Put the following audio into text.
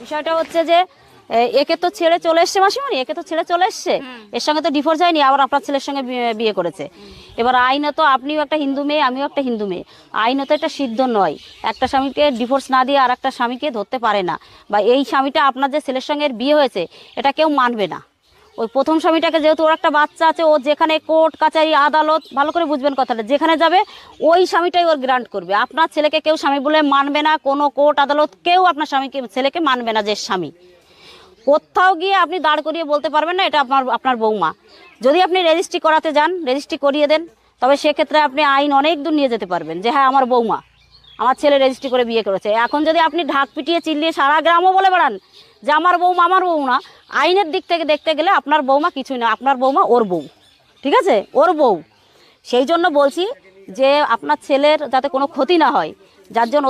বিষয়টা হচ্ছে যে একে তো ছেড়ে চলে এসছে মাসিমণি, একে তো ছেড়ে চলে এসছে, এর সঙ্গে তো ডিভোর্স হয়নি, আবার আপনার ছেলের সঙ্গে বিয়ে করেছে। এবার আইনত আপনিও একটা হিন্দু মেয়ে, আমিও একটা হিন্দু মেয়ে, আইনত এটা সিদ্ধ নয়, একটা স্বামীকে ডিভোর্স না দিয়ে আর একটা স্বামীকে ধরতে পারে না, বা এই স্বামীটা আপনার যে ছেলের সঙ্গে বিয়ে হয়েছে এটা কেউ মানবে না। ওই প্রথম স্বামীটাকে, যেহেতু ওর একটা বাচ্চা আছে, ও যেখানে কোর্ট কাছারি আদালত, ভালো করে বুঝবেন কথাটা, যেখানে যাবে ওই স্বামীটাই ওর গ্রান্ট করবে। আপনার ছেলেকে কেউ স্বামী বলে মানবে না, কোনো কোর্ট আদালত কেউ আপনার স্বামীকে ছেলেকে মানবে না যে স্বামী। কোথাও গিয়ে আপনি দাঁড় করিয়ে বলতে পারবেন না এটা আপনার বৌমা। যদি আপনি রেজিস্ট্রি করাতে যান, রেজিস্ট্রি করিয়ে দেন, তবে সেক্ষেত্রে আপনি আইন অনেক দূর নিয়ে যেতে পারবেন যে হ্যাঁ আমার বৌমা, আমার ছেলে রেজিস্ট্রি করে বিয়ে করেছে। এখন যদি আপনি ঢাক পিটিয়ে চিল্লিয়ে সারা গ্রামও বলে বেড়ান যে আমার বৌমা আমার বউ না, আইনের দিক থেকে দেখতে গেলে আপনার বৌমা কিছুই না, আপনার বৌমা ওর বউ, ঠিক আছে, ওর বউ। সেই জন্য বলছি যে আপনার ছেলের যাতে কোনো ক্ষতি না হয়, যার জন্য